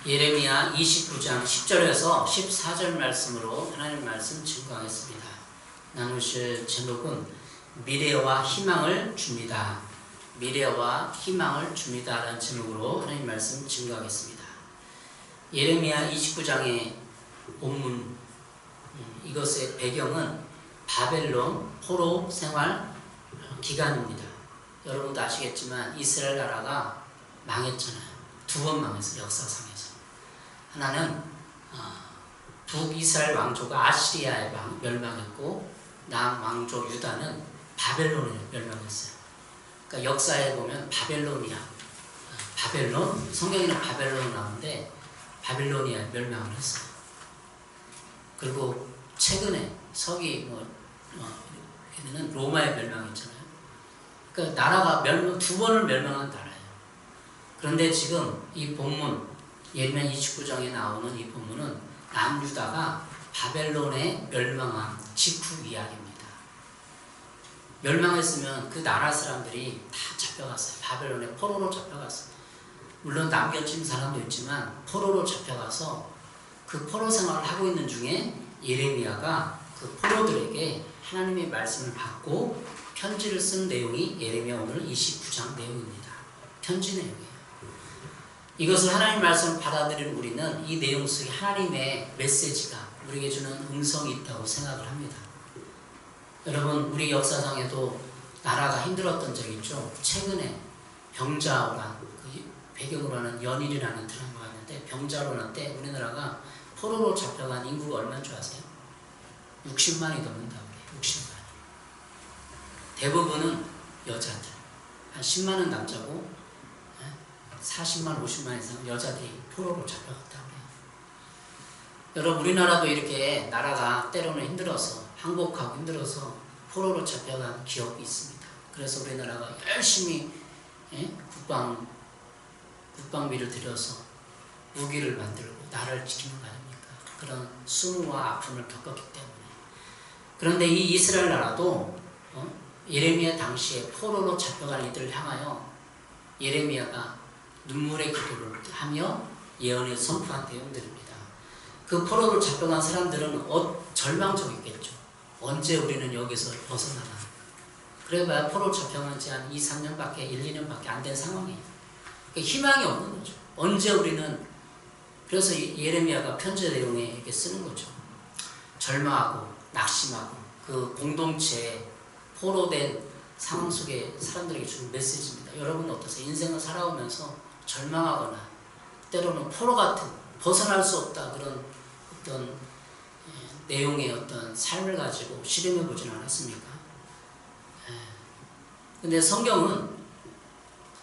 예레미야 29장 10절에서 14절 말씀으로 하나님 말씀 증거하겠습니다. 나누실 제목은 미래와 희망을 줍니다. 미래와 희망을 줍니다. 라는 제목으로 하나님 말씀 증거하겠습니다. 예레미야 29장의 본문, 이것의 배경은 바벨론 포로 생활 기간입니다. 여러분도 아시겠지만 이스라엘 나라가 망했잖아요. 두 번 망했어요. 역사상에서. 하나는 북이스라엘 왕조가 아시리아에 멸망했고, 남왕조 유다는 바벨론에 멸망했어요. 그러니까 역사에 보면 바벨론, 성경에는 바벨론 나오는데 바빌로니아에 멸망을 했어요. 그리고 최근에 서기 에는 로마에 멸망했잖아요. 그러니까 나라가 두 번을 멸망한 나라예요. 그런데 지금 이 본문 예레미야 29장에 나오는 이 본문은 남유다가 바벨론에 멸망한 직후 이야기입니다. 멸망했으면 그 나라 사람들이 다 잡혀갔어요. 바벨론에 포로로 잡혀갔어요. 물론 남겨진 사람도 있지만 포로로 잡혀가서 그 포로 생활을 하고 있는 중에 예레미야가 그 포로들에게 하나님의 말씀을 받고 편지를 쓴 내용이 예레미야 오늘 29장 내용입니다. 편지 내용이에요. 이것을 하나님 말씀을 받아들이는 우리는 이 내용 속에 하나님의 메시지가 우리에게 주는 음성이 있다고 생각을 합니다. 여러분, 우리 역사상에도 나라가 힘들었던 적이 있죠. 최근에 병자호란, 그 배경으로 하는 연일이라는 드라마가 있는데, 병자호란 때 우리나라가 포로로 잡혀간 인구가 얼마인 줄 아세요? 60만이 넘는다고 그래요. 60만. 대부분은 여자들. 한 10만은 남자고 40만, 50만 이상 여자들이 포로로 잡혀갔다고 해요. 여러분, 우리나라도 이렇게 나라가 때로는 힘들어서, 항복하고 힘들어서 포로로 잡혀간 기억이 있습니다. 그래서 우리나라가 열심히 국방비를 들여서 무기를 만들고 나라를 지키는 거 아닙니까? 그런 수모와 아픔을 겪었기 때문에. 그런데 이 이스라엘 나라도 예레미야 당시에 포로로 잡혀간 이들을 향하여 예레미야가 눈물의 기도를 하며 예언을 선포한 내용들입니다. 그 포로로 잡혀간 사람들은 절망적이겠죠. 언제 우리는 여기서 벗어나나. 그래봐야 포로 잡혀간 지 한 2, 3년밖에, 1, 2년밖에 안 된 상황이에요. 희망이 없는 거죠. 언제 우리는, 그래서 예레미야가 편지 내용에 이렇게 쓰는 거죠. 절망하고 낙심하고 그 공동체에 포로된 상황 속에 사람들에게 주는 메시지입니다. 여러분은 어떠세요? 인생을 살아오면서 절망하거나 때로는 포로 같은 벗어날 수 없다 그런 어떤 내용의 어떤 삶을 가지고 실험해 보진 않았습니까? 근데 성경은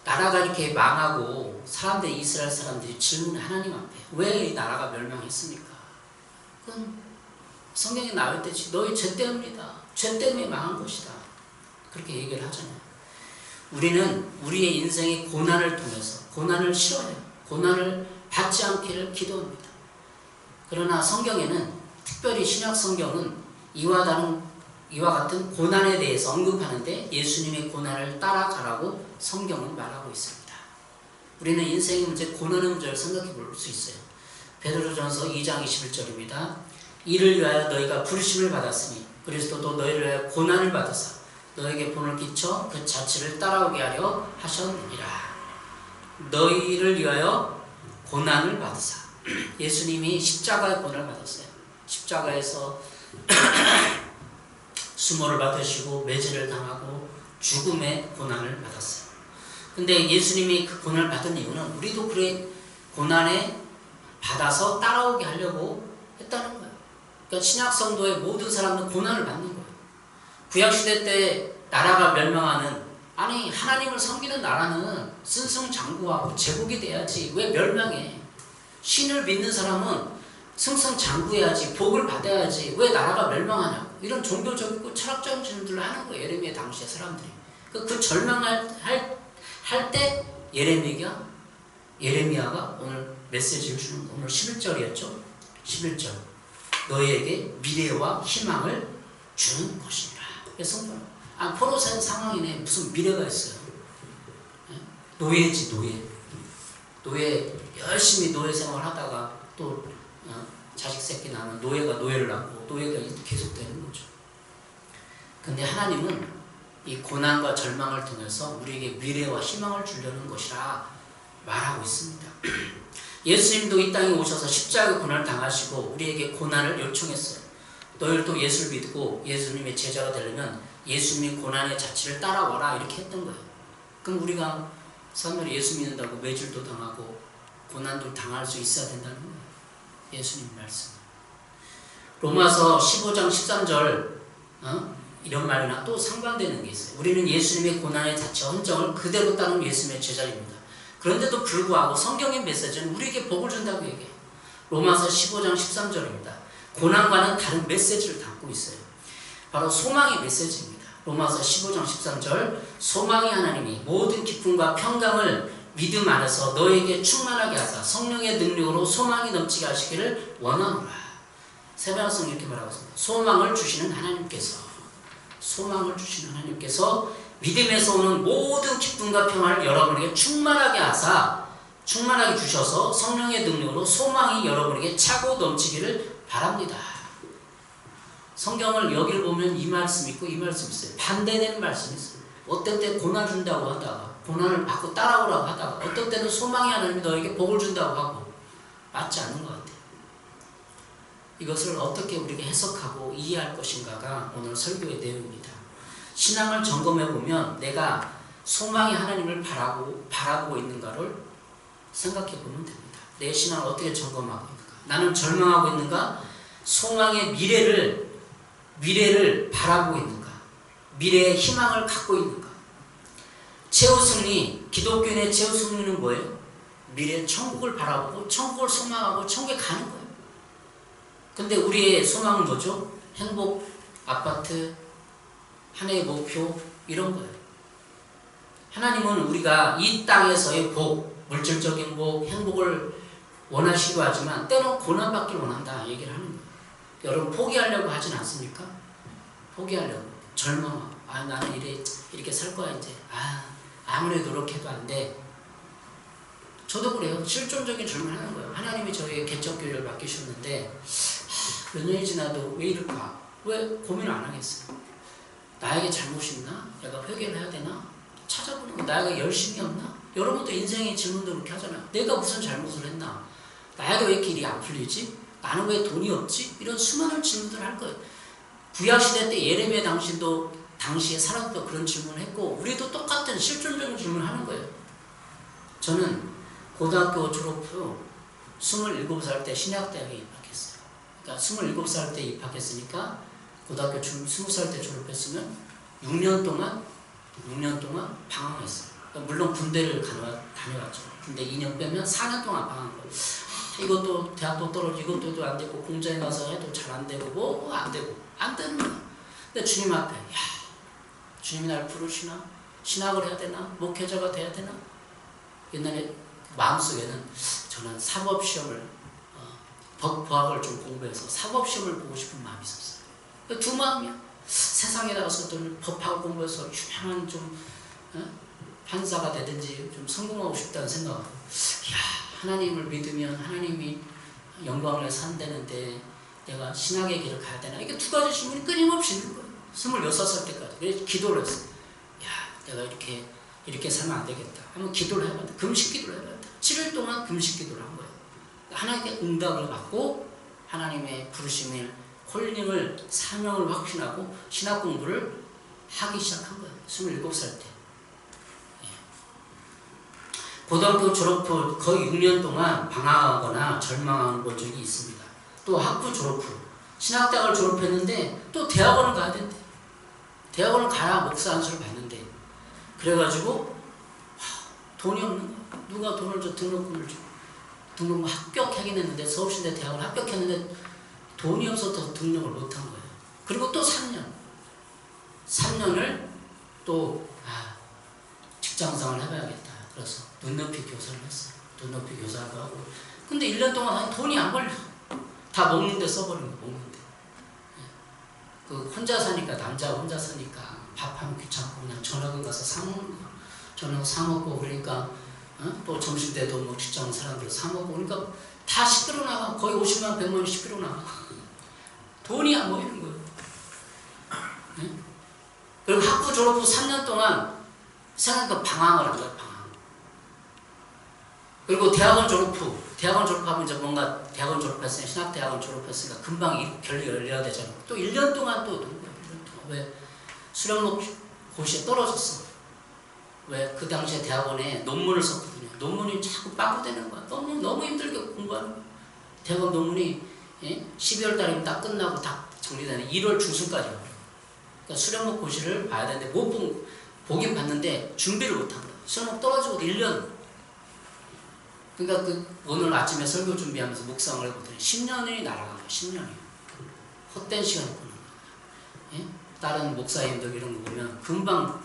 나라가 이렇게 망하고 사람들이, 이스라엘 사람들이 질문해, 하나님 앞에 왜 이 나라가 멸망했습니까? 그건 성경에 나올 때 너희 죄 때문이다. 죄 때문에 망한 것이다. 그렇게 얘기를 하잖아요. 우리는 우리의 인생의 고난을 통해서 고난을 싫어해요. 고난을 받지 않기를 기도합니다. 그러나 성경에는, 특별히 신약 성경은 이와 같은 고난에 대해서 언급하는데 예수님의 고난을 따라가라고 성경은 말하고 있습니다. 우리는 인생의 문제, 고난의 문제를 생각해 볼 수 있어요. 베드로전서 2장 21절입니다. 이를 위하여 너희가 부르심을 받았으니 그리스도도 너희를 위하여 고난을 받으사 너에게 본을 끼쳐 그 자취를 따라오게 하려 하셨느니라. 너희를 위하여 고난을 받으사. 예수님이 십자가의 고난을 받았어요. 십자가에서 수모를 받으시고 매질을 당하고 죽음의 고난을 받았어요. 근데 예수님이 그 고난을 받은 이유는 우리도 그래 고난에 받아서 따라오게 하려고 했다는 거예요. 그러니까 신약 성도의 모든 사람은 고난을 받는 거예요. 구약시대 때 나라가 멸망하는, 아니 하나님을 섬기는 나라는 승승장구하고 제국이 돼야지 왜 멸망해? 신을 믿는 사람은 승승장구해야지, 복을 받아야지 왜 나라가 멸망하냐고, 이런 종교적이고 철학적인 질문들을 하는 거예요. 예레미야 당시의 사람들이. 그 절망할 때 예레미야가 오늘 메시지를 주는 거. 오늘 11절이었죠. 11절. 너희에게 미래와 희망을 주는 것이니라. 성경. 포로된 상황이네. 무슨 미래가 있어요. 노예지, 노예. 열심히 노예 생활을 하다가 또 자식 새끼 낳으면 노예가 노예를 낳고 노예가 계속되는 거죠. 근데 하나님은 이 고난과 절망을 통해서 우리에게 미래와 희망을 주려는 것이라 말하고 있습니다. 예수님도 이 땅에 오셔서 십자가의 고난을 당하시고 우리에게 고난을 요청했어요. 너희들도 예수를 믿고 예수님의 제자가 되려면 예수님의 고난의 자취를 따라와라 이렇게 했던 거예요. 그럼 우리가 사람들이 예수 믿는다고 매질도 당하고 고난도 당할 수 있어야 된다는 거예요. 예수님 말씀. 로마서 15장 13절 이런 말이나 또 상반되는 게 있어요. 우리는 예수님의 고난의 자체 헌정을 그대로 따르는 예수님의 제자입니다. 그런데도 불구하고 성경의 메시지는 우리에게 복을 준다고 얘기해요. 로마서 15장 13절입니다. 고난과는 다른 메시지를 담고 있어요. 바로 소망의 메시지입니다. 로마서 15장 13절 소망의 하나님이 모든 기쁨과 평강을 믿음 안에서 너에게 충만하게 하사 성령의 능력으로 소망이 넘치게 하시기를 원하노라. 세번성 이렇게 말하고 있습니다. 소망을 주시는 하나님께서 믿음에서 오는 모든 기쁨과 평안을 여러분에게 충만하게 하사 충만하게 주셔서 성령의 능력으로 소망이 여러분에게 차고 넘치기를 바랍니다. 성경을 여기를 보면 이 말씀 있고 이 말씀 있어요. 반대되는 말씀이 있어요. 어떤 때 고난 준다고 하다가 고난을 받고 따라오라고 하다가 어떤 때는 소망의 하나님이 너에게 복을 준다고 하고 맞지 않는 것 같아요. 이것을 어떻게 우리가 해석하고 이해할 것인가가 오늘 설교의 내용입니다. 신앙을 점검해 보면 내가 소망의 하나님을 바라보고 있는가를 생각해 보면 됩니다. 내 신앙을 어떻게 점검하고 있는가? 나는 절망하고 있는가? 소망의 미래를 바라보고 있는가? 미래의 희망을 갖고 있는가? 최우승리, 기독교인의 최우승리는 뭐예요? 미래의 천국을 바라보고 천국을 소망하고 천국에 가는 거예요. 근데 우리의 소망은 뭐죠? 행복, 아파트, 한 해의 목표 이런 거예요. 하나님은 우리가 이 땅에서의 복, 물질적인 복, 행복을 원하시려 하지만 때론 고난받길 원한다 얘기를 하는 거예요. 여러분 포기하려고 하진 않습니까? 포기하려고 절망하고 나는 이렇게 살 거야 이제 아무리 노력해도 안 돼. 저도 그래요. 실존적인 질문을 하는 거예요. 하나님이 저에게 개척교회를 맡기셨는데 몇 년이 지나도 왜 이럴까? 왜 고민을 안 하겠어요? 나에게 잘못이 있나? 내가 회개를 해야 되나? 찾아보는 거 나에게 열심이 없나? 여러분도 인생의 질문도 그렇게 하잖아요. 내가 무슨 잘못을 했나? 나에게 왜 이렇게 일이 안 풀리지? 나는 왜 돈이 없지? 이런 수많은 질문들을 할 거예요. 구약시대 때 예레미야 당시에 사람도 그런 질문을 했고 우리도 똑같은 실존적인 질문을 하는 거예요. 저는 고등학교 졸업 후 27살 때 신학대학에 입학했어요. 그러니까 27살 때 입학했으니까 고등학교 20살 때 졸업했으면 6년 동안 방황했어요. 그러니까 물론 군대를 다녀왔죠. 군대 2년 빼면 4년 동안 방황한 거예요. 이것도 대학도 떨어지고 이것도 안 되고 공장에 가서 해도 잘 안 되고 뭐 안 되고 안 되는 거야. 근데 주님 앞에 주님이 나를 부르시나? 신학을 해야 되나? 목회자가 돼야 되나? 옛날에 마음속에는 저는 사법시험을 법학을 좀 공부해서 사법시험을 보고 싶은 마음이 있었어요. 두 마음이야. 세상에 나가서 또 법학을 공부해서 유명한 좀 판사가 되든지 좀 성공하고 싶다는 생각하고 하나님을 믿으면 하나님이 영광을 산다는데 내가 신학의 길을 가야 되나? 이게 두 가지 질문이 끊임없이 있는 거예요. 26살 때까지. 그래서 기도를 했어요. 내가 이렇게 살면 안 되겠다. 한번 기도를 해봐야 돼. 금식 기도를 해봐야 돼. 7일 동안 금식 기도를 한 거예요. 하나님께 응답을 받고 하나님의 부르심을 콜링을 사명을 확신하고 신학 공부를 하기 시작한 거예요. 27살 때. 고등학교 졸업 후 거의 6년 동안 방황하거나 절망하는 본 적이 있습니다. 또 학부 졸업 후 신학대학을 졸업했는데 또 대학원을 가야 된대. 대학원을 가야 목사 안수를 받는데 그래가지고 돈이 없는 거야. 누가 돈을 줘? 등록금을 줘. 등록금 합격하긴 했는데 서울시대 대학을 합격했는데 돈이 없어서 등록을 못한 거예요. 그리고 또 3년을 또 직장생활을 해봐야겠다. 그래서 눈높이 교사를 했어요. 눈높이 교사를 하고 근데 1년 동안 돈이 안 벌려. 다 먹는데 써버린 거 먹는데. 그 혼자 사니까 남자가 혼자 사니까 밥하면 귀찮고 그냥 저녁에 가서 사 먹는 거. 저녁 사 먹고 그러니까 또 점심때도 뭐 직장 사람들 사먹고 그러니까 다 시끄러 나가. 거의 50만 100만이 시끄러 나가. 돈이 안 모이는 거예요. 그리고 학부 졸업 후 3년 동안 생각보다 방황을 한 거예요. 방황. 그리고 대학원 졸업하면 이제 뭔가 대학원 졸업했으니까 신학대학원 졸업했으니까 금방 결리 열려야 되잖아요. 또 1년 동안 또 놀고요. 1년 동안. 왜? 수련목 고시에 떨어졌어. 왜? 그 당시에 대학원에 논문을 썼거든요. 논문이 자꾸 빠꾸되는 거야. 너무 힘들게 공부하는 거야. 대학원 논문이 12월 달이면 딱 끝나고 다 정리되는 1월 중순까지 와요. 그러니까 수련목 고시를 봐야 되는데 보긴 봤는데 준비를 못한 거야. 수련목 떨어지고 1년. 그러니까 오늘 아침에 설교 준비하면서 묵상을 해보더니 10년이 날아간 거야. 10년이. 헛된 시간을 보는 거야. 다른 목사님들 이런 거 보면 금방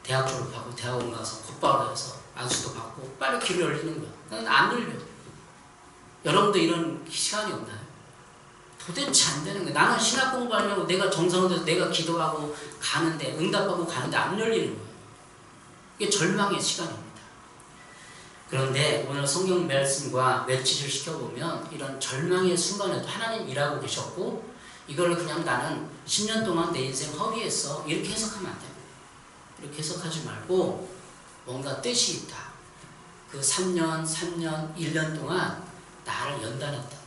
대학 졸업하고 대학원 가서 곧바로 해서 안수도 받고 빨리 길을 열리는 거야. 근데 안 열려. 여러분도 이런 시간이 없나요? 도대체 안 되는 거야. 나는 신학 공부하려고 내가 정성을 들여서 내가 기도하고 가는데 응답하고 가는데 안 열리는 거예요. 이게 절망의 시간입니다. 그런데 오늘 성경 말씀과 매치를 시켜보면 이런 절망의 순간에도 하나님 일하고 계셨고 이걸 그냥 나는 10년 동안 내 인생 허비했어 이렇게 해석하면 안 됩니다. 이렇게 해석하지 말고 뭔가 뜻이 있다. 그 3년, 1년 동안 나를 연단했던 거야.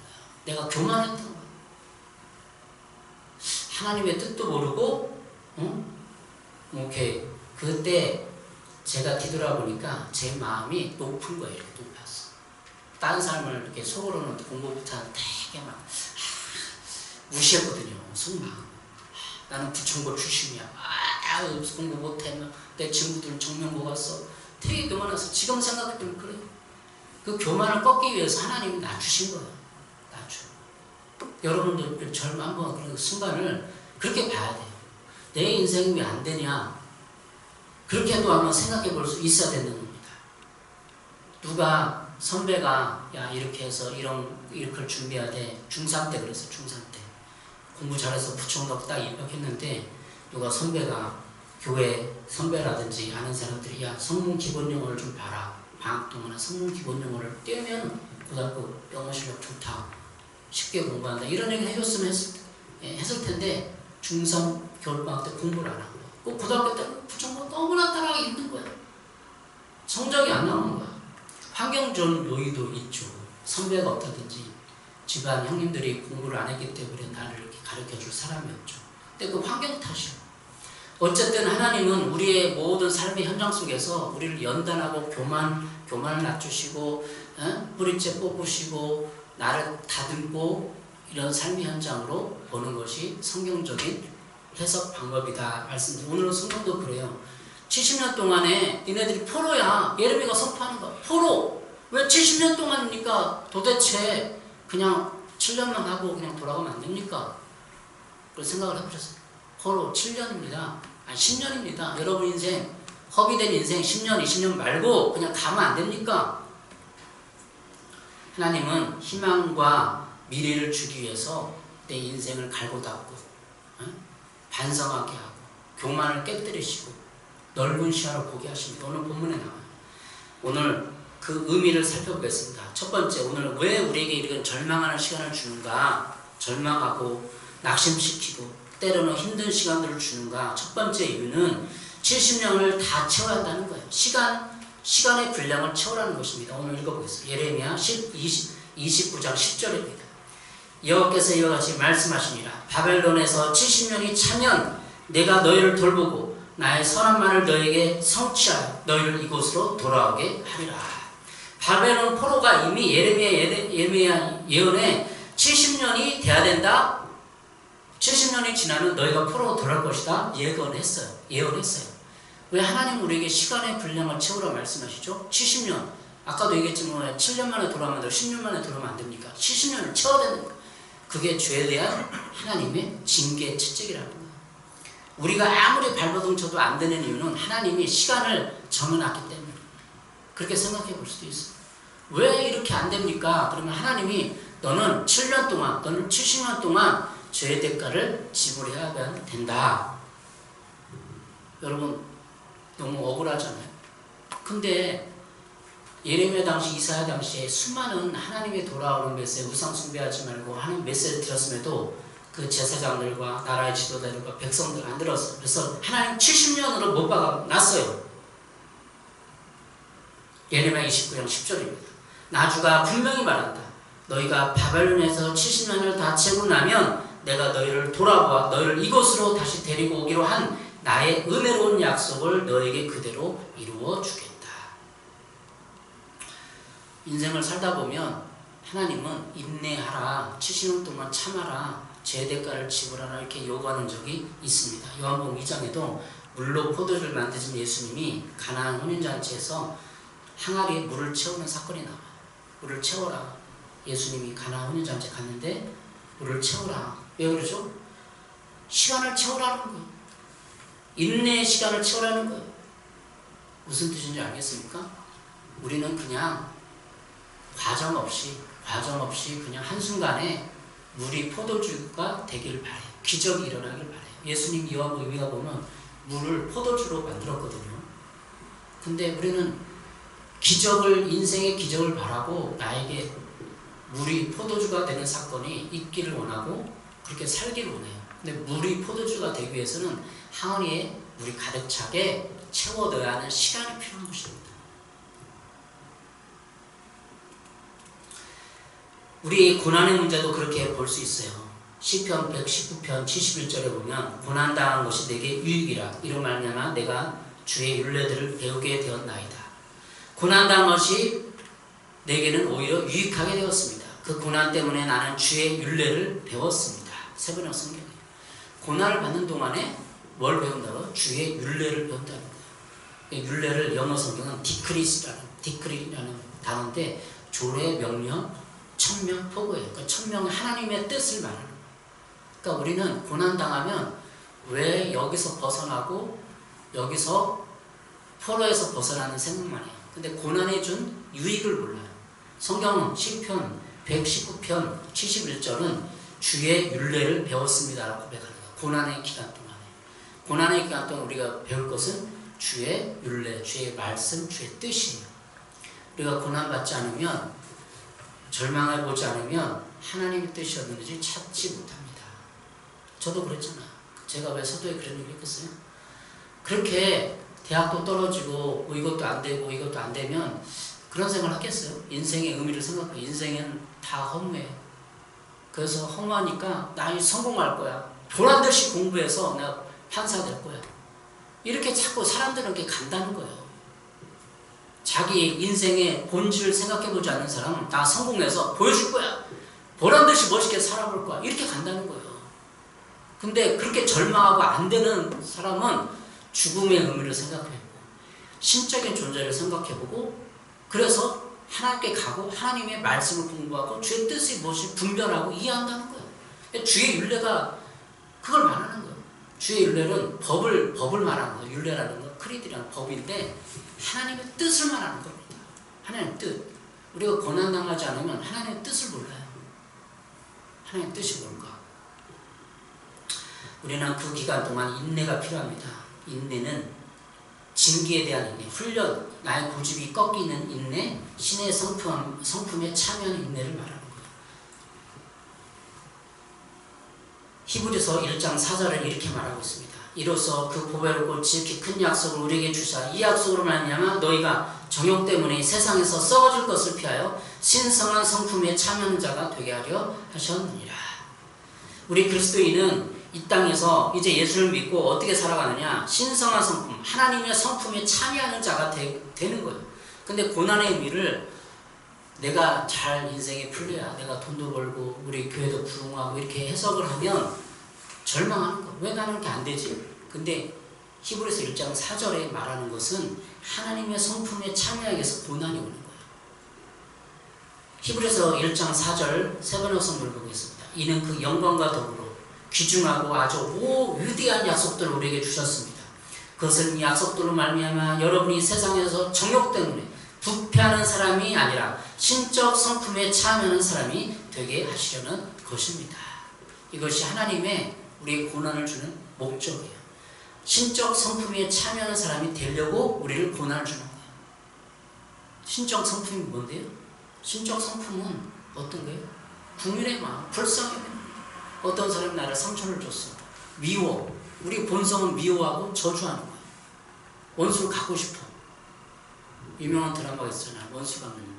내가 교만했던 거야. 하나님의 뜻도 모르고 오케이. 그때 제가 뒤돌아보니까 제 마음이 높은 거예요. 이렇게 높았어. 다른 사람을 이렇게 속으로는 공부 못하는 되게 막 무시했거든요. 속마음. 나는 부천고 출신이야. 공부 못해. 내 친구들은 정명고 갔어. 되게 교만해서 지금 생각해보면 그래. 그 교만을 꺾기 위해서 하나님이 낮추신 거예요. 낮추. 여러분도 한번 그런 순간을 그렇게 봐야 돼요. 내 인생이 왜 안 되냐. 그렇게도 한번 생각해 볼 수 있어야 되는 겁니다. 누가 선배가 야 이렇게 해서 이렇게 준비해야 돼. 중3 때 그랬어. 중3 때. 공부 잘해서 부총각 딱 입학했는데 누가 선배가 교회 선배라든지 아는 사람들이 야 성문 기본 영어를 좀 봐라. 방학 동안에 성문 기본 영어를 떼면 고등학교 영어 실력 좋다. 쉽게 공부한다. 이런 얘기를 해줬으면 했을 텐데 중3 겨울방학 때 공부를 안 하고 꼭 고등학교 때 부총각 너무나 따라가기 힘든 거야. 성적이 안 나오는 거야. 환경 좋은 요인도 있죠. 선배가 어떻든지 집안 형님들이 공부를 안 했기 때문에 나를 이렇게 가르쳐줄 사람이 없죠. 근데 그 환경 탓이야. 어쨌든 하나님은 우리의 모든 삶의 현장 속에서 우리를 연단하고 교만을 낮추시고 뿌리째 뽑으시고 나를 다듬고 이런 삶의 현장으로 보는 것이 성경적인 해석 방법이다 말씀드립니다. 오늘은 성경도 그래요. 70년 동안에 니네들이 포로야. 예레미야가 선포하는 거야. 포로. 왜 70년 동안이니까 도대체 그냥 7년만 하고 그냥 돌아가면 안 됩니까? 그런 생각을 해보셨어요. 포로 7년입니다. 아니 10년입니다. 여러분 인생 허비된 인생 10년 20년 말고 그냥 가면 안 됩니까? 하나님은 희망과 미래를 주기 위해서 내 인생을 갈고 닦고 반성하게 하고 교만을 깨뜨리시고 넓은 시야로 보게 하십니다. 오늘 본문에 나와요. 오늘 그 의미를 살펴보겠습니다. 첫 번째, 오늘 왜 우리에게 이런 절망하는 시간을 주는가? 절망하고 낙심시키고 때로는 힘든 시간들을 주는가? 첫 번째 이유는 70년을 다 채워야 한다는 거예요. 시간의 분량을 채우라는 것입니다. 오늘 읽어보겠습니다. 예레미야 29장 10절입니다. 여호와께서 이와 같이 말씀하시니라. 바벨론에서 70년이 차면 내가 너희를 돌보고 나의 선함만을 너희에게 성취하여 너희를 이곳으로 돌아오게 하리라. 바벨론 포로가 이미 예레미야 예언에 70년이 돼야 된다. 70년이 지나면 너희가 포로로 돌아올 것이다. 예언했어요. 왜 하나님 우리에게 시간의 분량을 채우라 말씀하시죠? 70년. 아까도 얘기했지만 7년 만에 돌아오면 돼. 10년 만에 돌아오면 안 됩니까? 70년을 채워야 되는 거예요. 그게 죄에 대한 하나님의 징계의 채찍이라는 거예요. 우리가 아무리 발버둥 쳐도 안 되는 이유는 하나님이 시간을 정해놨기 때문에 그렇게 생각해 볼 수도 있어요. 왜 이렇게 안 됩니까? 그러면 하나님이 너는 7년 동안, 너는 70년 동안 죄의 대가를 지불해야 된다. 여러분 너무 억울하잖아요. 근데 예레미야 당시, 이사야 당시에 수많은 하나님의 돌아오는 메시지, 우상 숭배하지 말고 하는 메시지를 들었음에도 그 제사장들과 나라의 지도자들과 백성들 안 들었어요. 그래서 하나님 70년으로 못 박아놨어요. 예레미야 29장 10절입니다. 나 주가 분명히 말한다. 너희가 바벨론에서 70년을 다 채고 나면 내가 너희를 돌아보아 너희를 이곳으로 다시 데리고 오기로 한 나의 은혜로운 약속을 너에게 그대로 이루어 주겠다. 인생을 살다 보면 하나님은 인내하라, 70년 동안 참아라, 제 대가를 지불하라 이렇게 요구하는 적이 있습니다. 요한복음 2장에도 물로 포도주를 만드신 예수님이 가나안 혼인잔치에서 항아리에 물을 채우는 사건이 나와요. 물을 채워라. 예수님이 가나안 혼인잔치에 갔는데 물을 채워라. 왜 그러죠? 시간을 채우라는 거예요. 인내의 시간을 채우라는 거예요. 무슨 뜻인지 알겠습니까? 우리는 그냥 과정 없이 그냥 한순간에 물이 포도주가 되기를 바래요. 기적이 일어나기를 바래요. 예수님 요한복음 2가 보면 물을 포도주로 만들었거든요. 근데 우리는 인생의 기적을 바라고 나에게 물이 포도주가 되는 사건이 있기를 원하고 그렇게 살기를 원해요. 근데 물이 포도주가 되기 위해서는 항아리에 물이 가득 차게 채워둬야 하는 시간이 필요한 것입니다. 우리 고난의 문제도 그렇게 볼 수 있어요. 시편 119편 71절에 보면 고난당한 것이 내게 유익이라 이로 말미암아 내가 주의 율례들을 배우게 되었나이다. 고난당한 것이 내게는 오히려 유익하게 되었습니다. 그 고난 때문에 나는 주의 율례를 배웠습니다. 세번역 성경이에요. 고난을 받는 동안에 뭘 배운다고요? 주의 율례를 배운다는 거예요. 율례를 영어 성경은 디크리라는 단어인데 조례, 명령, 천명, 포고예요. 그러니까 천명은 하나님의 뜻을 말하는 거예요. 그러니까 우리는 고난당하면 왜 여기서 벗어나고 여기서 포로에서 벗어나는 생각만 해요. 근데 고난에 준 유익을 몰라요. 성경은 시편 119편 71절은 주의 율례를 배웠습니다라고 고백하는 거예요. 고난의 기간 동안에. 고난의 기간 동안 우리가 배울 것은 주의 율례, 주의 말씀, 주의 뜻이에요. 우리가 고난받지 않으면, 절망해보지 않으면 하나님의 뜻이었는지 찾지 못합니다. 저도 그랬잖아요. 제가 왜 서도에 그런 얘기 했겠어요? 그렇게 대학도 떨어지고 이것도 안 되고 이것도 안 되면 그런 생각을 하겠어요? 인생의 의미를 생각해. 인생은 다 허무해요. 그래서 허무하니까 나 성공할 거야. 보란듯이 공부해서 내가 판사 될 거야. 이렇게 자꾸 사람들은 이렇게 간다는 거예요. 자기 인생의 본질을 생각해보지 않는 사람은 나 성공해서 보여줄 거야. 보란듯이 멋있게 살아볼 거야. 이렇게 간다는 거예요. 근데 그렇게 절망하고 안 되는 사람은 죽음의 의미를 생각해보고 신적인 존재를 생각해보고 그래서 하나님께 가고 하나님의 말씀을 공부하고 주의 뜻이 무엇인지 분별하고 이해한다는 거예요. 주의 율례가 그걸 말하는 거예요. 주의 율례는 법을 말하는 거예요. 율례라는 건 크리드라는 법인데 하나님의 뜻을 말하는 겁니다. 하나님의 뜻. 우리가 고난당하지 않으면 하나님의 뜻을 몰라요. 하나님의 뜻이 뭔가. 우리는 그 기간 동안 인내가 필요합니다. 인내는 징계에 대한 인내, 훈련, 나의 고집이 꺾이는 인내, 신의 성품에 참여하는 인내를 말하는 거예요. 히브리서 1장 4절을 이렇게 말하고 있습니다. 이로써 그 보배롭고 지극히 큰 약속을 우리에게 주사 이 약속으로 말미암아 너희가 정욕 때문에 세상에서 썩어질 것을 피하여 신성한 성품에 참여하는 자가 되게 하려 하셨느니라. 우리 그리스도인은 이 땅에서 이제 예수를 믿고 어떻게 살아가느냐? 신성한 성품, 하나님의 성품에 참여하는 자가 되는 거예요. 근데 고난의 의미를 내가 잘 인생에 풀려야 내가 돈도 벌고 우리 교회도 부흥하고 이렇게 해석을 하면 절망하는 거예요. 왜 나는 이렇게 안 되지? 근데 히브리서 1장 4절에 말하는 것은 하나님의 성품에 참여하기 위해서 고난이 오는 거예요. 히브리서 1장 4절 세 번의 성경을 보겠습니다. 이는 그 영광과 더불어 귀중하고 아주 위대한 약속들을 우리에게 주셨습니다. 그것은 이 약속들로 말미암아 여러분이 세상에서 정욕 때문에 부패하는 사람이 아니라 신적 성품에 참여하는 사람이 되게 하시려는 것입니다. 이것이 하나님의 우리의 고난을 주는 목적이에요. 신적 성품에 참여하는 사람이 되려고 우리를 고난을 주는 거예요. 신적 성품이 뭔데요? 신적 성품은 어떤 거예요? 국민의 마음, 불쌍해. 어떤 사람이 나를 상처를 줬어. 미워. 우리 본성은 미워하고 저주하는 거야. 원수를 갖고 싶어. 유명한 드라마가 있잖아요. 원수 갚는.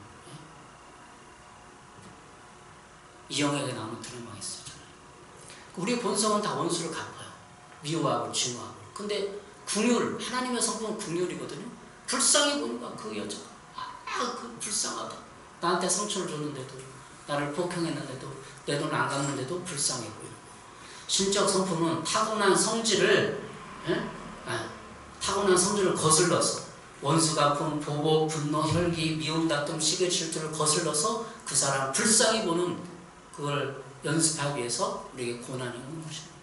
이영애가 나오는 드라마가 있었잖아요. 우리 본성은 다 원수를 갚아요. 미워하고 증오하고. 근데 긍휼, 하나님의 성품은 긍휼이거든요. 불쌍히 보는 거야, 그 여자가. 그 불쌍하다. 나한테 상처를 줬는데도, 나를 폭행했는데도, 내 돈 안 갚는데도 불쌍해 보이는 거야. 신적 성품은 타고난 성질을 거슬러서 원수가 품, 보복, 분노, 혈기, 미움, 다툼, 시기, 질투를 거슬러서 그 사람을 불쌍히 보는 그걸 연습하기 위해서 우리에게 고난이 오는 것입니다.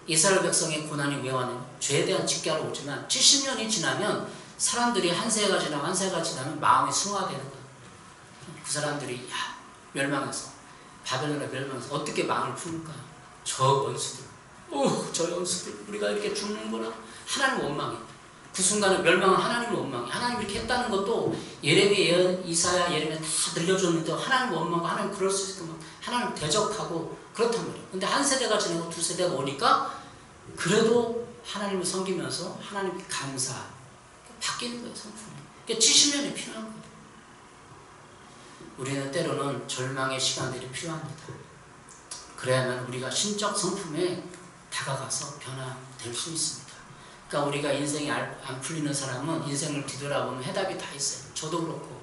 이스라엘 백성의 고난이 왜 왔냐면 죄에 대한 직결로 오지만 70년이 지나면 사람들이 한 세가 지나면 마음이 승화되는 거예요. 그 사람들이 멸망해서 바벨론에 멸망해서 어떻게 마음을 품을까요? 저 원수들, 저 원수들 우리가 이렇게 죽는구나. 하나님 원망해. 그 순간에 멸망은 하나님을 원망해. 하나님 이렇게 했다는 것도 예레미야, 이사야, 예레미야 다 들려줬는데 하나님 원망하고 하나님 그럴 수 있으면 하나님 대적하고 그렇단 말이에요. 근데 한 세대가 지나고 두 세대가 오니까 그래도 하나님을 섬기면서 하나님께 감사 바뀌는 거예요. 성품이. 그러니까 70년이 필요한 거예요. 우리는 때로는 절망의 시간들이 필요합니다. 그래야만 우리가 신적 성품에 다가가서 변화될 수 있습니다. 그러니까 우리가 인생이 안 풀리는 사람은 인생을 뒤돌아보면 해답이 다 있어요. 저도 그렇고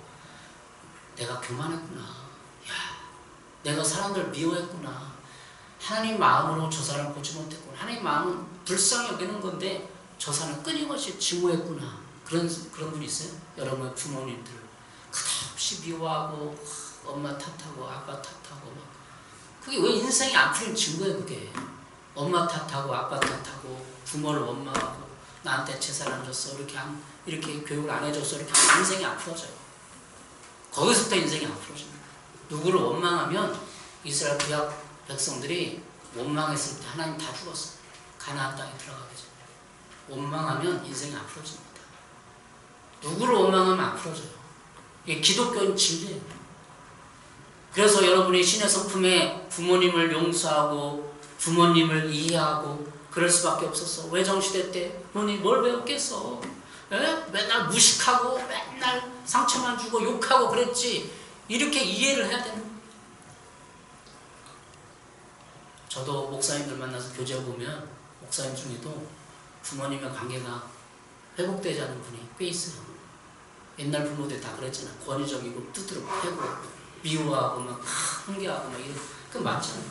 내가 교만했구나. 내가 사람들 미워했구나. 하나님 마음으로 저 사람을 보지 못했구나. 하나님 마음은 불쌍히 여기는 건데 저 사람은 끊임없이 증오했구나. 그런 분이 있어요? 여러분의 부모님들 끝없이 미워하고 엄마 탓하고 아빠 탓하고 막. 그게 왜 인생이 안 풀린 증거예요. 그게 엄마 탓하고 아빠 탓하고 부모를 원망하고 나한테 재산 안 줬어 이렇게 교육을 안 해줬어 이렇게 인생이 안 풀어져요. 거기서부터 인생이 안 풀어집니다. 누구를 원망하면 이스라엘 구약 백성들이 원망했을 때 하나님 다 죽었어. 가나안 땅에 들어가게 되죠. 원망하면 인생이 안 풀어집니다. 누구를 원망하면 안 풀어져요. 이게 기독교인 진리예요. 그래서 여러분이 신의 성품에 부모님을 용서하고 부모님을 이해하고 그럴 수밖에 없었어. 외정시대 때 부모님 뭘 배웠겠어. 맨날 무식하고 맨날 상처만 주고 욕하고 그랬지. 이렇게 이해를 해야 되는 거예요. 저도 목사님들 만나서 교제 보면 목사님 중에도 부모님의 관계가 회복되지 않은 분이 꽤 있어요. 옛날 부모들 다 그랬잖아. 권위적이고 두드러 패고 미워하고 막 훈계하고 막 이런 그 많잖아요.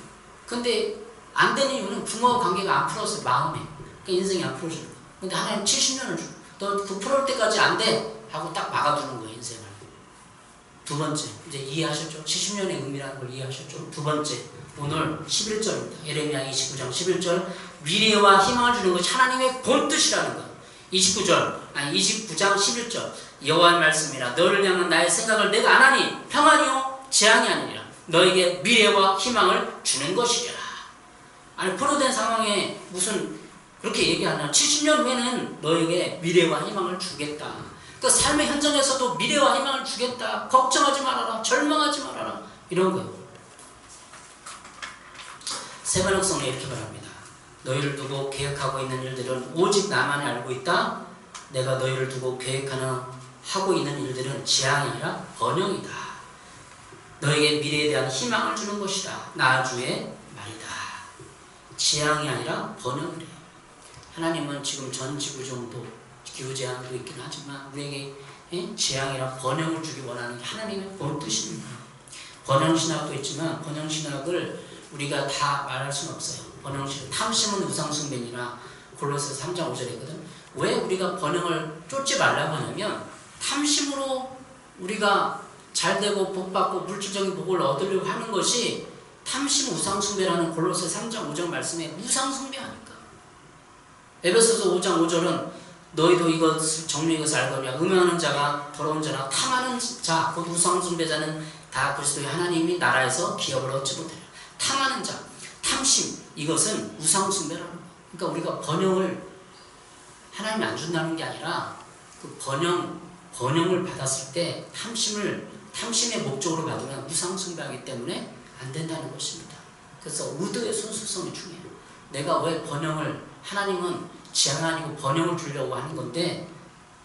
근데 안 되는 이유는 부모와 관계가 안 풀었어요. 마음에. 그러니까 인생이 안 풀어지는 거예요. 근데 하나님 70년을 줘. 너 그 풀을 때까지 안 돼 하고 딱 막아두는 거예요. 인생을. 두 번째 이제 이해하셨죠? 70년의 의미라는 걸 이해하셨죠? 두 번째 오늘 11절입니다. 예레미야 29장 11절 미래와 희망을 주는 것이 하나님의 본뜻이라는 거예요. 29장 11절 여호와의 말씀이라 너를 향한 나의 생각을 내가 안 하니 평안이요 재앙이 아니라 너에게 미래와 희망을 주는 것이라. 아니 포로된 상황에 무슨 그렇게 얘기하나 70년 후에는 너에게 미래와 희망을 주겠다. 그 삶의 현장에서도 미래와 희망을 주겠다. 걱정하지 말아라. 절망하지 말아라. 이런 거예요. 세번역성에 이렇게 말합니다. 너희를 두고 계획하고 있는 일들은 오직 나만이 알고 있다. 내가 너희를 두고 하고 있는 일들은 재앙이 아니라 번영이다. 너에게 미래에 대한 희망을 주는 것이다. 나주의 말이다. 재앙이 아니라 번영이래요. 하나님은 지금 전 지구 정도 기후재앙도 있긴 하지만 우리에게 재앙이라 번영을 주기 원하는 게 하나님의 본뜻입니다. 번영신학도 있지만 번영신학을 우리가 다 말할 수는 없어요. 번영신 탐심은 우상숭배니라 골로새 3장 5절이거든. 왜 우리가 번영을 쫓지 말라고 하냐면 탐심으로 우리가 잘되고 복받고 물질적인 복을 얻으려고 하는 것이 탐심 우상숭배라는 골로새 3장 5절 말씀에 우상숭배하니까. 에베소서 5장 5절은 너희도 이것을 정리해 이것을 알거니와 음행하는 자가 더러운 자나 탐하는 자 곧 우상숭배자는 다 그리스도의 하나님이 나라에서 기업을 얻지 못하리라. 탐하는 자, 탐심 이것은 우상숭배라는 거예요. 그러니까 우리가 번영을 하나님이 안 준다는 게 아니라 그 번영을 받았을 때 탐심의 목적으로 받으면 우상숭배하기 때문에 안 된다는 것입니다. 그래서 의도의 순수성이 중요해요. 내가 왜 번영을, 하나님은 지향하고 번영을 주려고 하는 건데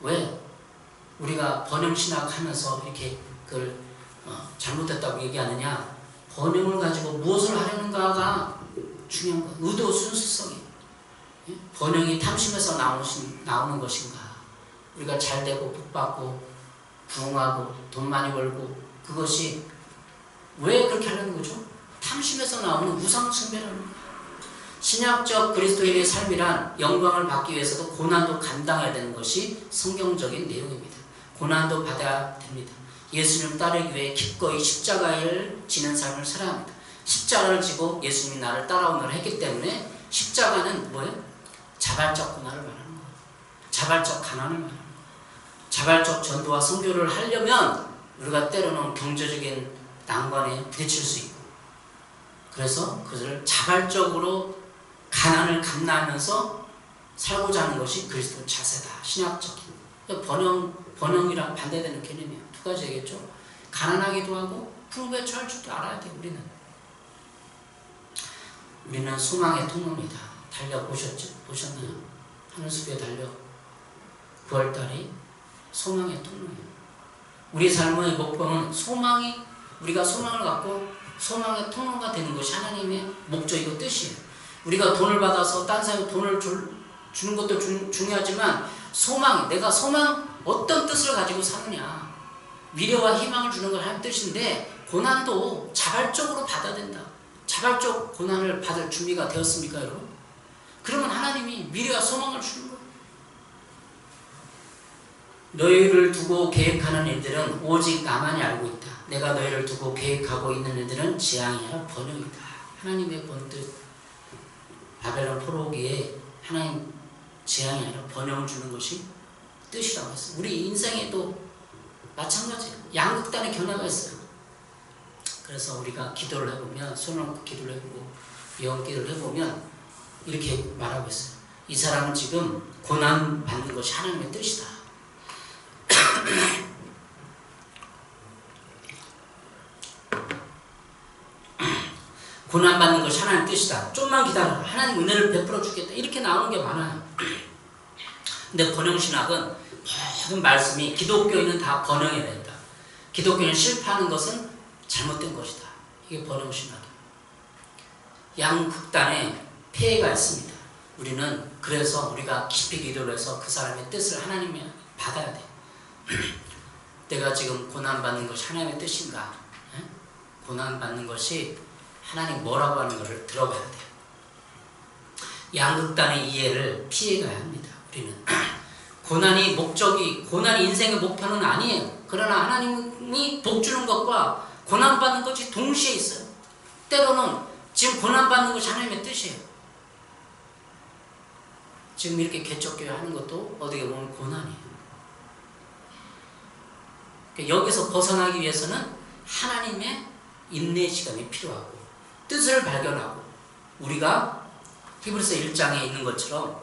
왜 우리가 번영신학 하면서 이렇게 그걸 잘못됐다고 얘기하느냐. 번영을 가지고 무엇을 하려는가가 중요한 거예요. 의도 순수성이. 번영이 탐심에서 나오는 것인가. 우리가 잘되고 복받고 부흥하고 돈 많이 벌고 그것이 왜 그렇게 하려는 거죠? 탐심에서 나오는 우상숭배라는 거예요. 신약적 그리스도인의 삶이란 영광을 받기 위해서도 고난도 감당해야 되는 것이 성경적인 내용입니다. 고난도 받아야 됩니다. 예수님 따르기 위해 기꺼이 십자가를 지는 삶을 살아야 합니다. 십자가를 지고 예수님이 나를 따라오너라 했기 때문에 십자가는 뭐예요? 자발적 고난을 말하는 거예요. 자발적 가난을 말하는 거예요. 자발적 전도와 선교를 하려면 우리가 때로는 경제적인 난관에 부딪힐 수 있고 그래서 그것을 자발적으로 가난을 감내하면서 살고자 하는 것이 그리스도 자세다. 신약적인. 번영이랑 반대되는 개념이에요. 두 가지 얘기했죠. 가난하기도 하고 풍부에 처할 줄도 알아야 돼요. 우리는 소망의 통로입니다. 달력 보셨나요? 하늘숲에 달력 9월달이 소망의 통로예요. 우리 삶의 목표는 우리가 소망을 갖고 소망의 통로가 되는 것이 하나님의 목적이고 뜻이에요. 우리가 돈을 받아서 딴 사람이 돈을 주는 것도 중요하지만 내가 어떤 뜻을 가지고 사느냐. 미래와 희망을 주는 걸 하는 뜻인데 고난도 자발적으로 받아야 된다. 자발적 고난을 받을 준비가 되었습니까, 여러분? 그러면 하나님이 미래와 소망을 주는 거예요. 너희를 두고 계획하는 일들은 오직 나만이 알고 있다. 내가 너희를 두고 계획하고 있는 일들은 재앙이 아니라 번영이다. 하나님의 본뜻. 바벨론 포로기에 하나님 재앙이 아니라 번영을 주는 것이 뜻이라고 했어요. 우리 인생에도 마찬가지예요. 양극단의 견해가 있어요. 그래서 우리가 기도를 해보면, 손을 얹고 기도를 해보고 예언기도를 해보면 이렇게 말하고 있어요. 이 사람은 지금 고난 받는 것이 하나님의 뜻이다. 고난 받는 것이 하나님의 뜻이다. 좀만 기다려라. 하나님 은혜를 베풀어 주겠다. 이렇게 나오는 게 많아요. 근데 번영신학은 모든 말씀이 기독교인은 다 번영해야 된다. 기독교인은 실패하는 것은 잘못된 것이다. 이게 번영신학이에요. 양극단에 폐해가 있습니다. 그래서 우리가 깊이 기도를 해서 그 사람의 뜻을 하나님이 받아야 돼. 내가 지금 고난받는 것이 하나님의 뜻인가? 고난받는 것이 하나님 뭐라고 하는 것을 들어봐야 돼요. 양극단의 이해를 피해가야 합니다. 우리는 고난이 인생의 목표는 아니에요. 그러나 하나님이 복 주는 것과 고난받는 것이 동시에 있어요. 때로는 지금 고난받는 것이 하나님의 뜻이에요. 지금 이렇게 개척교회 하는 것도 어떻게 보면 고난이에요. 여기서 벗어나기 위해서는 하나님의 인내 시간이 필요하고 뜻을 발견하고 우리가 히브리서 1장에 있는 것처럼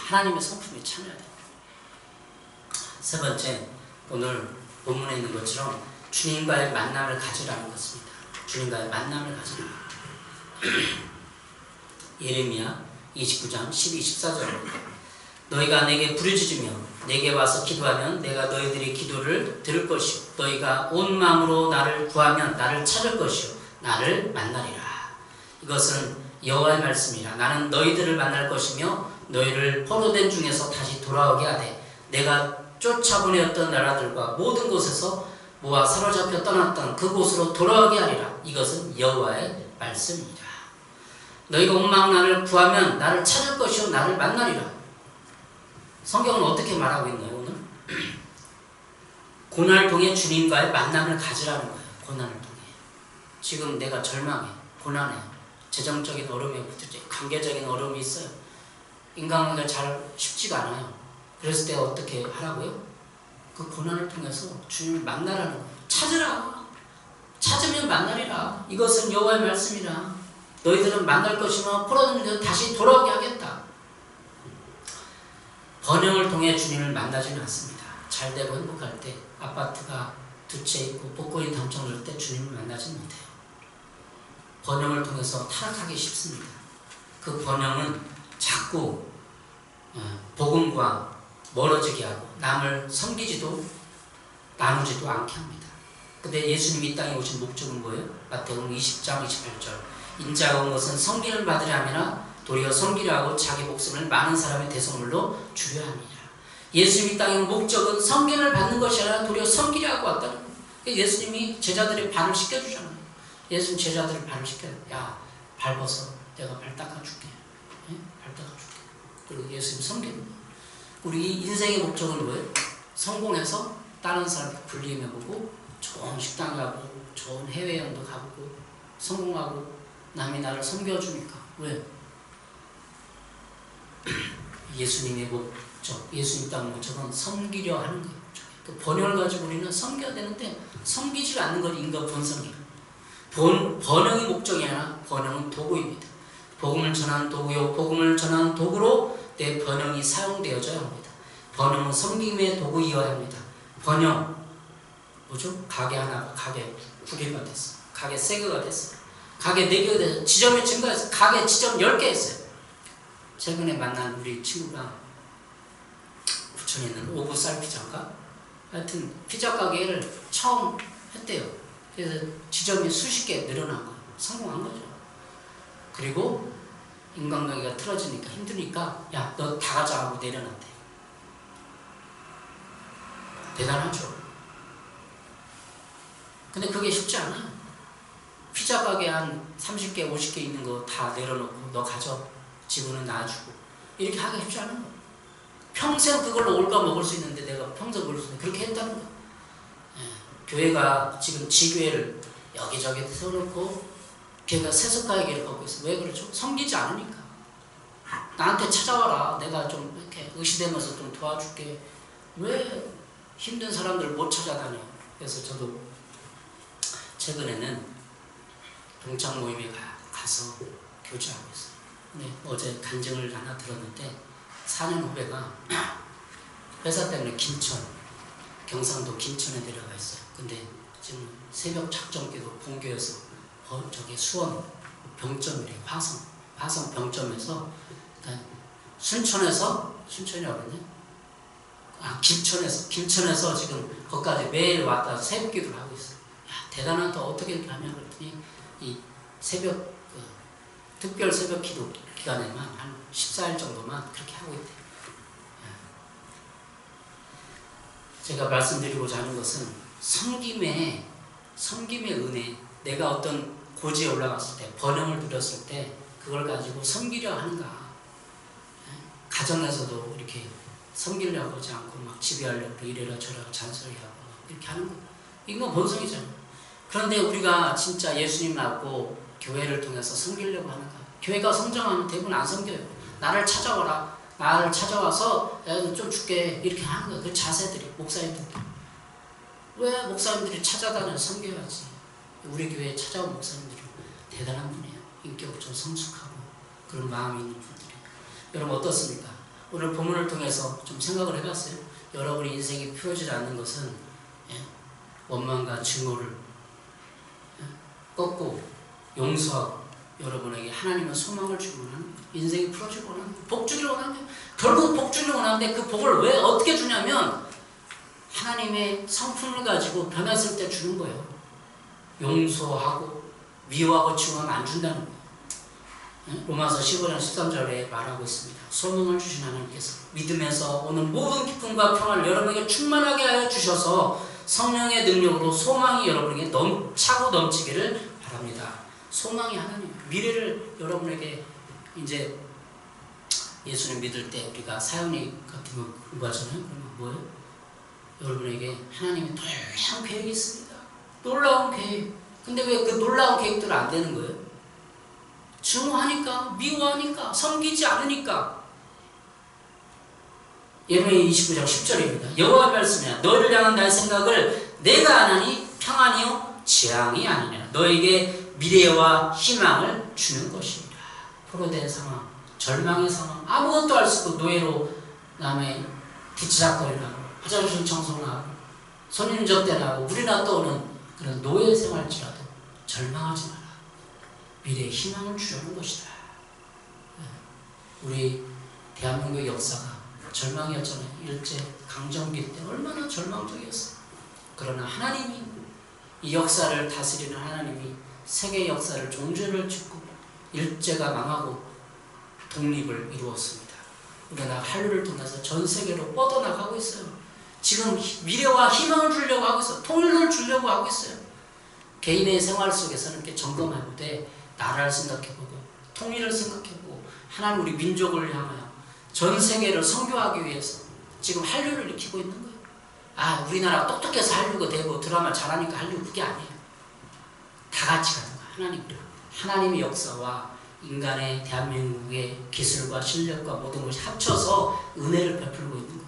하나님의 성품에 참여해야 돼요. 세 번째, 오늘 본문에 있는 것처럼 주님과의 만남을 가지라는 것입니다. 주님과의 만남을 가지라. 예레미야 29장 12, 14절입니다. 너희가 내게 부르짖으며 내게 와서 기도하면 내가 너희들의 기도를 들을 것이요 너희가 온 마음으로 나를 구하면 나를 찾을 것이요 나를 만나리라. 이것은 여호와의 말씀이라. 나는 너희들을 만날 것이며 너희를 포로된 중에서 다시 돌아오게 하되 내가 쫓아보내었던 나라들과 모든 곳에서 모아 사로잡혀 떠났던 그곳으로 돌아오게 하리라. 이것은 여호와의 말씀이라. 너희가 온 마음으로 나를 구하면 나를 찾을 것이요 나를 만나리라. 성경은 어떻게 말하고 있나요, 오늘? 고난을 통해 주님과의 만남을 가지라는 거예요. 고난을 통해. 지금 내가 절망해, 고난해, 재정적인 어려움에 부딪혀, 관계적인 어려움이 있어요. 인간관계가 잘 쉽지가 않아요. 그랬을 때 어떻게 하라고요? 그 고난을 통해서 주님을 만나라는 거예요. 찾으라. 찾으면 만나리라. 이것은 여호와의 말씀이라. 너희들은 만날 것이며 포로된 데서 다시 돌아오게 하겠다. 번영을 통해 주님을 만나지는 않습니다. 잘 되고 행복할 때, 아파트가 두 채 있고 복권이 당첨될 때 주님을 만나지 못해요. 번영을 통해서 타락하기 쉽습니다. 그 번영은 자꾸 복음과 멀어지게 하고 남을 섬기지도 나누지도 않게 합니다. 근데 예수님이 이 땅에 오신 목적은 뭐예요? 마태복음 20장 28절 인자가 온 것은 섬기를 받으려 함이나 도리어 섬기려 하고 자기 목숨을 많은 사람의 대속물로 주려 함이니라. 예수님이 이 땅에 온 목적은 섬김을 받는 것이 아니라 도리어 섬기려 하고 왔다는 거예요. 예수님이 제자들의 발을 씻겨주잖아요. 예수님 제자들의 발을 씻겨요. 야, 발 벗어. 내가 발 닦아줄게. 네? 발 닦아줄게. 그리고 예수님 섬기는 거예요. 우리 인생의 목적은 뭐예요? 성공해서 다른 사람 굴림해보고 좋은 식당 가고 좋은 해외여행도 가보고 성공하고 남이 나를 섬겨주니까. 왜? 예수님의 목적, 예수님 땅 목적은 섬기려 하는 거예요. 그 번영을 가지고 우리는 섬겨야 되는데 섬기지 않는 건 인간 본성이에요. 번영이 목적이 아니라 번영은 도구입니다. 복음을 전하는 도구요, 복음을 전하는 도구로 내 번영이 사용되어져야 합니다. 번영은 섬김의 도구이어야 합니다. 번영 뭐죠? 가게 하나가 가게 9개가 됐어. 가게 3개가 됐어. 가게 4개가 됐어. 지점이 증가해서 가게 지점 10개 했어요. 최근에 만난 우리 친구가 부천에 있는 오구 쌀피자인가? 하여튼 피자 가게를 처음 했대요. 그래서 지점이 수십 개 늘어난 거예요. 성공한 거죠. 그리고 인간관계가 틀어지니까 힘드니까 야, 너 다 가자 하고 내려놨대. 대단하죠. 근데 그게 쉽지 않아요. 피자 가게 한 30개, 50개 있는 거 다 내려놓고 너 가져. 지분은 놔주고. 이렇게 하기 쉽지 않은 거예요. 평생 그걸로 올가 먹을 수 있는데 내가 평생 먹을 수 있는데 그렇게 했다는 거예요. 교회가 지금 지교회를 여기저기 세워놓고 교회가 세속화의 걷고 있어요. 왜 그렇죠? 섬기지 않으니까. 나한테 찾아와라. 내가 좀 이렇게 의시되면서 좀 도와줄게. 왜 힘든 사람들 못 찾아다녀? 그래서 저도 최근에는 동창 모임에 가서 교제하고 있어요. 근데 어제 간증을 하나 들었는데 4년 후배가 회사 때문에 경상도 김천에 내려가 있어요. 근데 지금 새벽 작전기도 본교에서 저기 수원 병점이래. 화성 병점에서 그러니까 순천이 어딨냐? 김천에서 지금 거기까지 매일 왔다 새벽 기도를 하고 있어요. 야, 대단하다. 어떻게 이렇게 하냐 그랬더니 이 새벽 특별 새벽 기도 기간에만 한 14일 정도만 그렇게 하고 있대요. 제가 말씀드리고자 하는 것은 섬김의 은혜, 내가 어떤 고지에 올라갔을 때, 번영을 누렸을 때 그걸 가지고 섬기려 하는가. 가정에서도 이렇게 섬기려고 하지 않고 막 지배하려고 이래라 저래라 잔소리하고 이렇게 하는 거. 이건 본성이잖아요. 그런데 우리가 진짜 예수님 낳고 교회를 통해서 섬기려고 하는가. 교회가 성장하면 대부분 안 섬겨요. 나를 찾아와라. 나를 찾아와서 좀 줄게. 이렇게 하는 거예요. 그 자세들이, 목사님들. 왜 목사님들이 찾아다녀 섬겨야지. 우리 교회에 찾아온 목사님들은 대단한 분이에요. 인격적으로 성숙하고 그런 마음이 있는 분들이에요. 여러분 어떻습니까? 오늘 본문을 통해서 좀 생각을 해봤어요. 여러분의 인생이 풀어지지 않는 것은 원망과 증오를 꺾고 용서하고 여러분에게 하나님의 소망을 주고 원하는 인생이 풀어지고 원하는 복 주기를 원하는 결국 복 주기를 원하는데 그 복을 왜 어떻게 주냐면 하나님의 성품을 가지고 변했을 때 주는 거예요. 용서하고 미워하고 증오하면 안 준다는 거예요. 로마서 15장 13절에 말하고 있습니다. 소망을 주신 하나님께서 믿음에서 오는 모든 기쁨과 평안을 여러분에게 충만하게 하여 주셔서 성령의 능력으로 소망이 여러분에게 차고 넘치기를 바랍니다. 소망이 하나님, 미래를 여러분에게 이제 예수님 믿을 때 우리가 사연이 같은 거 공부하잖아요. 그러면 뭐예요? 여러분에게 하나님이 놀라운 계획이 있습니다. 놀라운 계획. 근데 왜 그 놀라운 계획들은 안 되는 거예요? 증오하니까, 미워하니까, 섬기지 않으니까. 예레미야 29장 10절입니다. 여호와 말씀이야. 너를 향한 나의 생각을 내가 아나니 평안이요 재앙이 아니냐. 너에게 미래와 희망을 주는 것입니다. 포로된 상황, 절망의 상황, 아무것도 할 수 없고 노예로 남의 뒤치락거리라고 화장실 청소나 하고 손님 접대나 하고 우리나 떠오는 그런 노예 생활지라도 절망하지 마라. 미래에 희망을 주려는 것이다. 우리 대한민국 역사가 절망이었잖아요. 일제 강점기 때 얼마나 절망적이었어요. 그러나 하나님이 이 역사를 다스리는 하나님이 세계 역사를 종전을 짓고 일제가 망하고 독립을 이루었습니다. 우리나라 한류를 통해서 전 세계로 뻗어나가고 있어요. 지금 미래와 희망을 주려고 하고 있어요. 통일을 주려고 하고 있어요. 개인의 생활 속에서는 이렇게 점검해보되 나라를 생각해보고 통일을 생각해보고 하나님 우리 민족을 향하여 전 세계를 선교하기 위해서 지금 한류를 일으키고 있는 거예요. 아, 우리나라 똑똑해서 한류가 되고 드라마 잘하니까 한류, 그게 아니에요. 다 같이 가는 거예요. 하나님의 역사와 인간의 대한민국의 기술과 실력과 모든 것이 합쳐서 은혜를 베풀고 있는 거예요.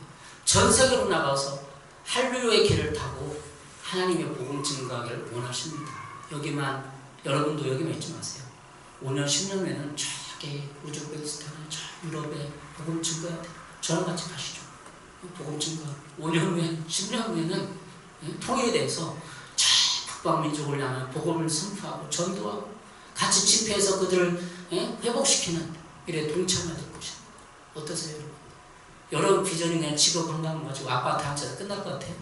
전 세계로 나가서 한류의 길을 타고 하나님의 복음 증거하기를 원하십니다. 여러분도 여기만 있지 마세요. 5년, 10년 후에는 저기 우즈베키스탄에, 저 유럽에 복음 증거해야 돼요. 저랑 같이 가시죠. 복음 증거. 5년 후에, 10년 후에는 통일에 대해서 저 북방민족을 향해 복음을 선포하고 전도하고 같이 집회해서 그들을 회복시키는 일에 동참해야 될 것이다. 어떠세요, 여러분? 여러분 비전이 그냥 직업 건강 가지고 아파트 한 채에서 끝날 것 같아요?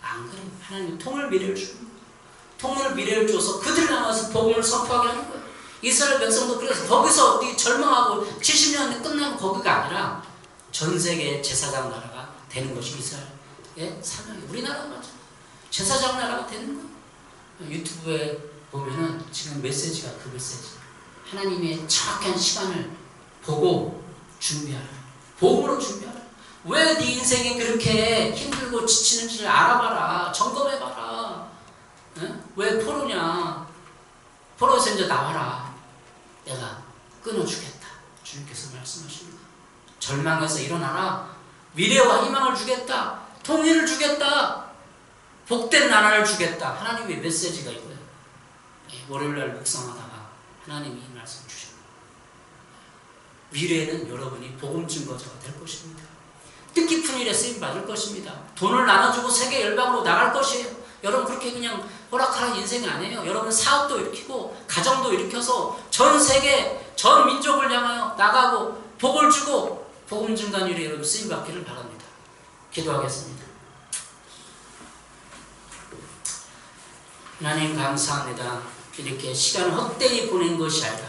안 그래요. 하나님 통일 미래를 주는 거예요. 통일 미래를 줘서 그들을 향해서 복음을 선포하게 하는 거예요. 이스라엘 백성도 그래서 거기서 우리 절망하고 70년 끝나면 거기가 아니라 전 세계 제사장 나라가 되는 것이 이스라엘의 사명이에요. 우리나라가 맞아. 제사장 나라가 되는 거예요. 유튜브에 보면은 지금 메시지가 그 메시지. 하나님의 정확한 시간을 보고 준비하라. 복음으로 준비하라. 왜 네 인생이 그렇게 힘들고 지치는지를 알아봐라. 점검해봐라. 왜 포로냐. 포로에서 이제 나와라. 내가 끊어주겠다. 주님께서 말씀하십니다. 절망에서 일어나라. 미래와 희망을 주겠다. 통일을 주겠다. 복된 나라를 주겠다. 하나님의 메시지가 이거예요. 월요일날 묵상하다가 하나님이 이 말씀 주십니다. 미래에는 여러분이 복음 증거자가 될 것입니다. 뜻깊은 일에 쓰임 받을 것입니다. 돈을 나눠주고 세계 열방으로 나갈 것이에요. 여러분 그렇게 그냥 호락호락 인생이 아니에요. 여러분 사업도 일으키고 가정도 일으켜서 전 세계 전 민족을 향하여 나가고 복을 주고 복음 증거 일에 여러분 쓰임 받기를 바랍니다. 기도하겠습니다. 하나님 감사합니다. 이렇게 시간을 헛되이 보낸 것이 아니라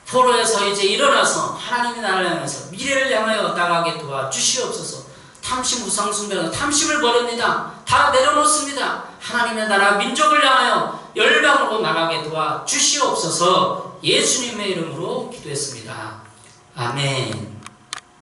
포로에서 이제 일어나서 하나님의 나라를 향해서 미래를 향하여 나가게 도와주시옵소서. 탐심 우상숭배는 탐심을 버립니다. 다 내려놓습니다. 하나님의 나라 민족을 향하여 열방으로 나가게 도와주시옵소서. 예수님의 이름으로 기도했습니다. 아멘.